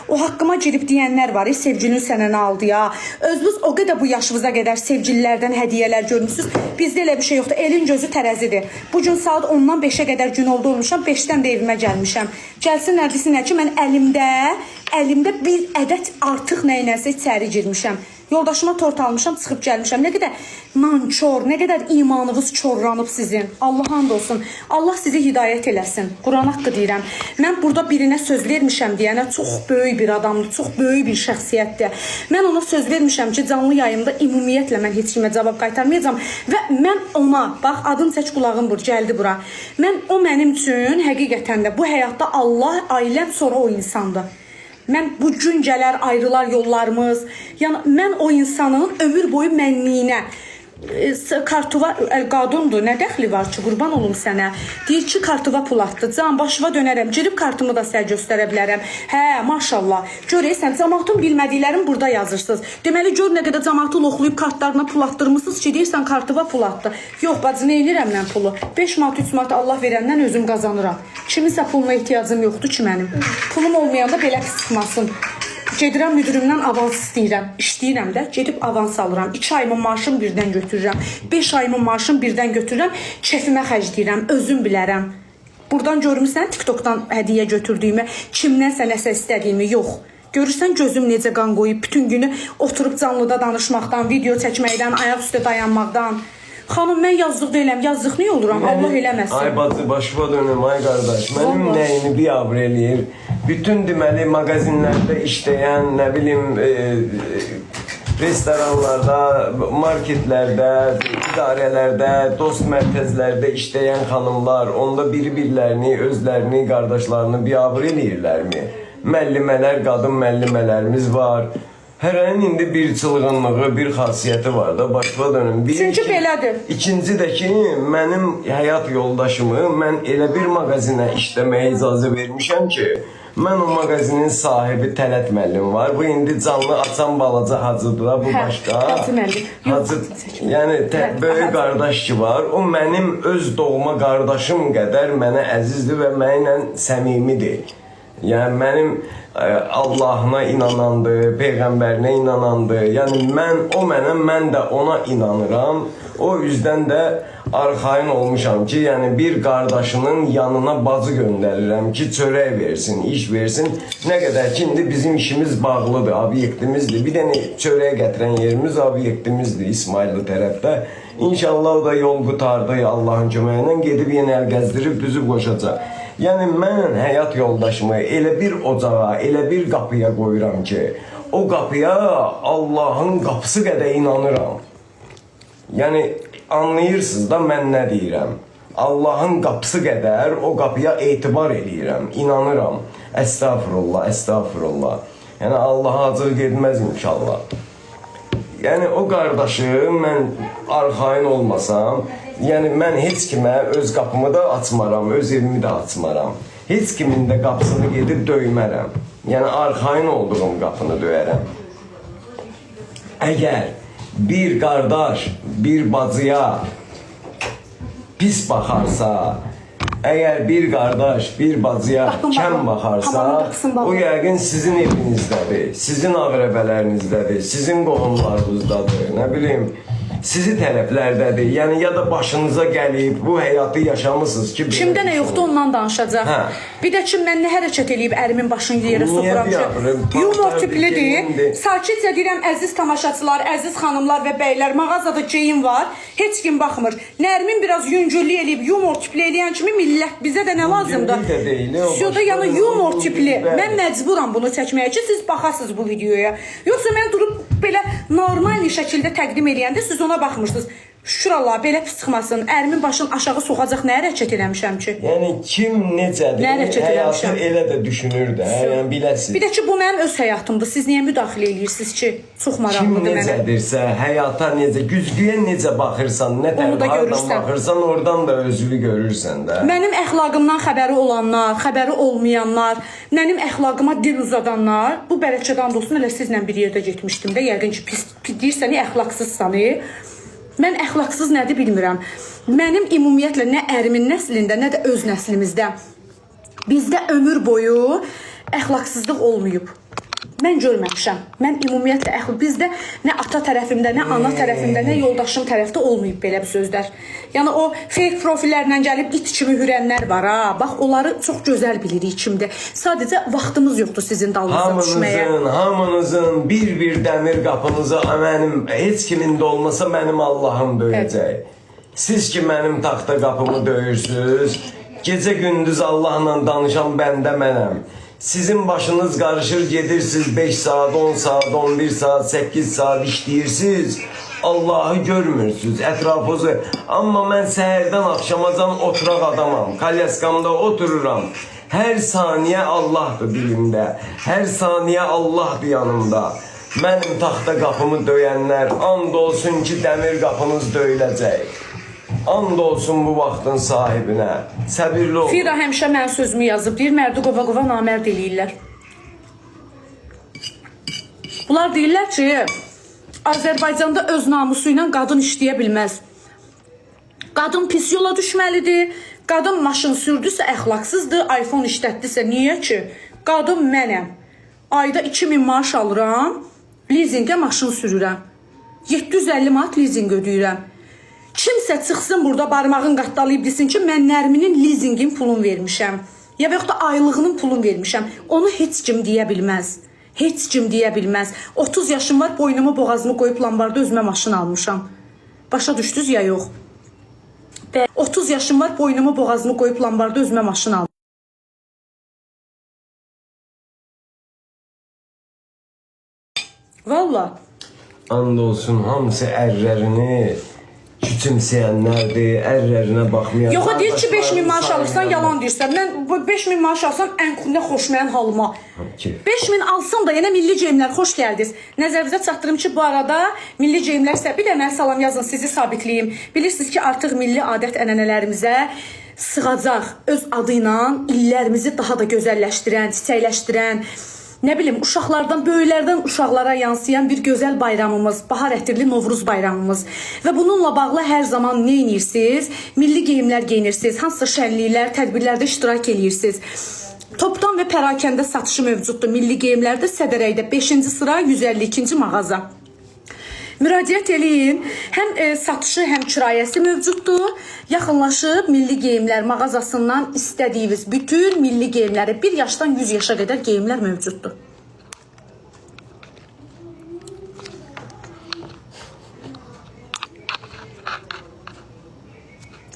O haqqıma girib deyənlər var, sevgilin sənə nə aldı ya. Özünüz o qədər bu yaşınıza qədər sevgililərdən hədiyyələr görmüsünüz. Bizdə elə bir şey yoxdur. Elin gözü tərəzidir. Bu gün saat 10-dan 5-ə qədər gün oldu olmuşam. 5-dən də evimə gəlmişəm. Gəlsinlər desinlər ki, mən əlimdə bir ədəd artıq nəyinəsə içəri girmişəm. Yoldaşıma tort almışam, çıxıb gəlmişəm. Nə qədər nankor, nə qədər imanınız çorlanıb sizin. Allah and olsun. Allah sizi hidayət eləsin. Quran haqqı deyirəm. Mən burada birinə söz vermişəm deyənə çox böyük bir adamdır, çox böyük bir şəxsiyyətdir. Mən ona söz vermişəm ki, canlı yayımda ümumiyyətlə mən heç kimə cavab qaytarmayacağam və mən ona, bax adım çək qulağım bur, gəldi bura. O mənim üçün həqiqətən də bu həyatda Allah, ailəm, sonra o insandır. Mən bu gün gələr, ayrılar yollarımız. Yəni mən o insanın ömür boyu mənliyinə kartova qadındır, nə dəxli var ki, qurban olum sənə. Deyir ki, kartova pul atdı. Can, başıva dönərəm, girib kartımı da sənə göstərə bilərəm. Hə, maşallah. Görəysən, cəmaatın bilmədiklərini burada yazırsınız. Deməli, gör nə qədər cəmaatı loxlayıb kartlarına pul atdırmışsınız ki, deyirsən kartova pul atdı. Yox, bacı, nə edirəm mən pulu? 5 manat, 3 manat Allah verəndən özüm qazanıram. Kiminsə puluna ehtiyacım yoxdur ki, mənim. Pulum olmayanda belə pis çıxmasın. Gedirəm müdürümdən avans istəyirəm. İşləyirəm də, gedib avans alıram. 2 ayımın maaşını birdən götürürəm. 5 ayımın maaşını birdən götürürəm. Kefimə xərcləyirəm, özüm bilərəm. Buradan görmüsən TikTokdan hədiyyə götürdüyümü, kimdənsə nəsə istədiyimi, yox. Görürsən gözüm necə qan qoyub, bütün günü oturub canlıda danışmaqdan, video çəkməkdən, ayaq üstə dayanmaqdan. Xanım, mən yazıq deyiləm, yazıq niyə oluram? Allah eləməsin. Ay bacı, başıma dönüm, ay qardaş. Mənim nəyini biabr eləyir. Bütün deməli mağazinlərdə işləyən, nə bilim, restoranlarda, marketlərdə, idarələrdə, dost mərkəzlərdə işləyən xanımlar, onda biri-birlərini, özlərini, qardaşlarını biabr eləyirlərmi? Məllimələr, qadın məllimələrimiz var. Hərənin indi bir çılğınlığı, bir xasiyyəti var da, başıma dönüm. Çünki belədir. İkinci də ki, mənim həyat yoldaşımı mən elə bir mağazinə işləməyə icazə vermişəm ki, mən o mağazinin sahibi Tələt müəllim var. Bu indi canlı açan balaca hacıdır da, bu başqa. Hacı müəllim. Hacı, yəni böyük qardaş ki var. O mənim öz doğma qardaşım qədər mənə əzizdir və mənimlə səmimidir. Yəni mənim Allahına inanandır, Peyğəmbərinə inanandır. Yəni mən də ona inanıram. O yüzdən də arxayın olmuşam ki, yəni bir qardaşının yanına bacı göndərirəm ki, çörək versin, iş versin. Nə qədər ki, indi bizim işimiz bağlıdır, obyektimizdir. Bir dənə çörək gətirən yerimiz obyektimizdir İsmailli tərəfdə. İnşallah o da yol qutardı Allahın köməyi ilə, gedib yenə əl gəzdirib düzüb qoşacaq. Yəni mən həyat yoldaşımı elə bir ocağa, elə bir qapıya qoyuram ki, o qapıya Allahın qapısı qədər inanıram. Yəni anlayırsınız da mən nə deyirəm. Allahın qapısı qədər o qapıya etibar eləyirəm, inanıram. Əstəğfurullah, əstəğfurullah. Yəni Allaha acıq getməz inşallah. Yəni o qardaşı mən arxayın olmasam, yəni mən heç kimə öz qapımı da açmaram, öz evimi də açmaram. Heç kimin də qapısını gedib döymərəm. Yəni arxayın olduğum qapını döyərəm. Əgər bir qardaş, bir bacıya pis baxarsa, əgər bir qardaş, bir bacıya kəm baxarsa, o yəqin sizin evinizdədir, sizin ağrəbələrinizdədir, sizin qohumlarınızdadır, nə bilim, sizi tərəflərdədir. Yəni ya da başınıza gəlib bu həyatı yaşamısınız ki... Kimdə nə yoxdur ondan danışacaq. Bir də ki, mən nə hərəkət eləyib ərimin başını yerə soxuram ki, yumor tiplidir. Sakitcə deyirəm, əziz tamaşaçılar, əziz xanımlar və bəylər, mağazada geyim var, heç kim baxmır. Nərmin biraz yüngüllük eləyib, yumor tipli eləyən kimi millət bizə də nə lazımdır? Şurada yəni yumor tipli. Mən məcburam bunu çəkməyə ki, siz baxasınız bu videoya. Yoxsa mən durub belə normal şəkildə təqdim eləyəndə siz ona baxmırsınız. Şükür Allah, belə pis çıxmasın. Ərimin başını aşağı soxacaq nə hərəkət eləmişəm ki? Yəni kim necədir, həyatı elə də düşünür də, yəni biləsiniz. Bir də ki, bu mənim öz həyatımdır. Siz niyə müdaxilə edirsiniz ki? Çox maraqlıdır mənə. Kim necədirsə, həyata necə, güzgüyə necə baxırsan, nə tərəf hardan baxırsan, oradan da özünü görürsən də. Mənim əxlaqımdan xəbəri olanlar, xəbəri olmayanlar, mənim əxlaqıma dil uzadanlar, bu bələdçədən olsun, elə sizlə bir yerdə getmişdim də, yəqin ki, pis deyirsən, əxlaqsızsan. Mən əxlaqsız nədir bilmirəm. Mənim ümumiyyətlə nə ərimin nəslində, nə də öz nəslimizdə bizdə ömür boyu əxlaqsızlıq olmayıb. Mən görməmişəm. Mən ümumiyyətlə bizdə nə ata tərəfimdə, nə ana tərəfimdə, nə yoldaşım tərəfdə olmayıb belə bir sözlər. Yəni o fake profillərlə gəlib it kimi hürənlər var ha. Bax onları çox gözəl bilirik kimdə. Sadəcə vaxtımız yoxdur sizin dalınıza düşməyə. Hamınızın bir dəmir qapınıza mənim heç kimin də olmasa mənim Allahım döyəcək. Siz ki mənim taxta qapımı döyürsüz, gecə gündüz Allahla danışan bəndə mənəm. Sizin başınız qarışır, gedirsiniz 5 saat, 10 saat, 11 saat, 8 saat işləyirsiniz. Allahı görmürsünüz, ətrafınızı. Amma mən səhərdən axşamacan oturaq adamam. Kalyaskamda otururam. Hər saniyə Allahdır dilimdə. Hər saniyə Allahdır yanımda. Mənim taxta qapımı döyənlər, and olsun ki, dəmir qapınız döyüləcək. And olsun bu vaxtın sahibinə. Səbirli olun. Fira həmişə mənim sözümü yazıb. Deyir, mərdi qova-qova namərd eləyirlər. Bunlar deyirlər ki, Azərbaycanda öz namusu ilə qadın işləyə bilməz. Qadın pis yola düşməlidir. Qadın maşın sürdüsə əxlaqsızdır. iPhone işlətdisə niyə ki? Qadın mənəm. Ayda 2000 maaş alıram. Lizingə maşın sürürəm. 750 manat lizing ödəyirəm. Kimsə çıxsın burada barmağın qattalayıb desin ki, mən Nərminin lizingin pulunu vermişəm. Ya və yaxud da aylığının pulunu vermişəm. Onu heç kim deyə bilməz. Heç kim deyə bilməz. 30 yaşım var, boynumu boğazımı qoyub lambarda özümə maşın almışam. Başa düşdünüz ya yox? 30 yaşım var, boynumu boğazımı qoyub lambarda özümə maşın almışam. Valla. And olsun hamısı ərlərini küçümsəyənlərdir, ərlərinə baxmayan. Yox, deyir ki, 5000 maaş alırsan, yalan deyirsən. Mən 5000 maaş alsam ən xoşmayan halıma. 5000 alsam da yenə milli geyimlər, xoş gəldiniz. Nəzərinizə çatdırım ki, bu arada milli geyimlər isə bir də mən salam yazın, sizi sabitləyim. Bilirsiniz ki, artıq milli adət ənənələrimizə sığacaq öz adı ilə illərimizi daha da gözəlləşdirən, çiçəkləşdirən, nə bilim, uşaqlardan, böyüklərdən uşaqlara yansıyan bir gözəl bayramımız, bahar ətirli Novruz bayramımız. Və bununla bağlı hər zaman nə edirsiniz? Milli geyimlər geyinirsiniz, hansısa şənliklər, tədbirlərdə iştirak edirsiniz. Topdan və pərakəndə satışı mövcuddur milli geyimlərdə Sədərəkdə 5-ci sıra 152-ci mağaza. Müraciət eləyin. Həm satışı, həm kirayəsi mövcuddur. Yaxınlaşıb milli geyimlər mağazasından istədiyiniz bütün milli geyimləri 1 yaşdan 100 yaşa qədər geyimlər mövcuddur.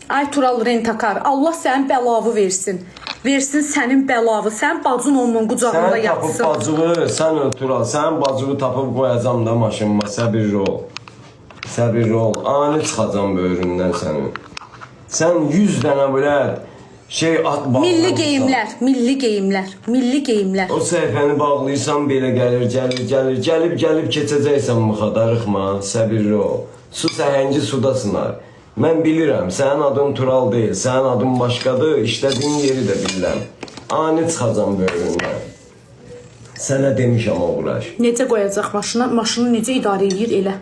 Ay Tural Rentakar, Allah sənin bəlavı versin. Versin sənin bəlavı. Sən bacın onun qucağında yatsın. Sən tapıb bacığı, sən ötüral. Sən bacığı tapıb qoyacam da maşınıma. Səbirli ol. Səbirli ol. Ani çıxacam böyründən sənin. Sən 100 dənə belə at bağlayırsan. Milli geyimlər, milli geyimlər, milli geyimlər. O səhifəni bağlayırsan belə gəlir. Gəlib keçəcəksən mıxa, darıxma. Səbirli ol. Su səhəngi suda sınar. Mən bilirəm, sənin adın Tural deyil, sənin adın başqadır, işlədiyin yeri də bilirəm. Ani çıxacam böyründən. Sənə demişəm uğraş. Necə qoyacaq maşına, maşını necə idarə edir elə?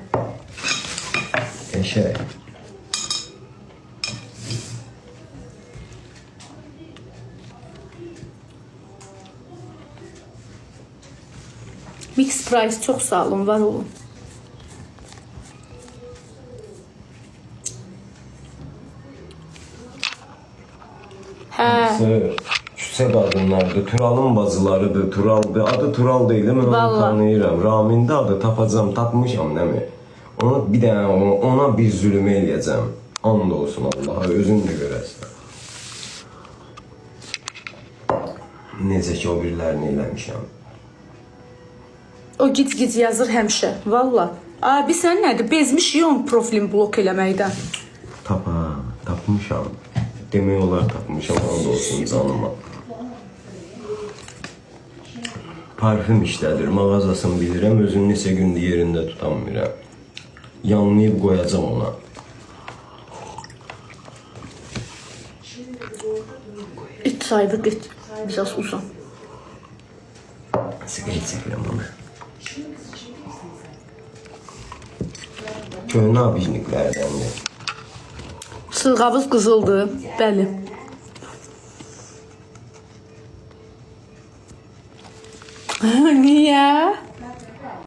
Eşək. Mix price çox sağ olun, var olun. Küçə qadınlardır, Turalın bacılarıdır, Turaldır. Adı Tural deyil, mən onu tanıyıram. Ramində adı tapacam, tapmışam, nəmi? Ona bir dənə, ona bir zülüm eləyəcəm. And olsun Allaha, özün də görəsən. Necə ki, o birilərini eləmişəm. O gic yazır həmişə, valla. Abi sən nədir? Bezmişik profilin blok eləməkdən. Tapmışam. Demək olar tapmışam, and olsun canıma. Parfüm işlədir, mağazasını bilirəm, özünü neçə gündür yerində tutamıram. Yanlayıb qoyacam ona. İt sahibi git, biraz uzan. Sigaret çəkirəm ona. Köhnə abijniklərdəndir. Sırğavız qızıldır, bəli. Niyə?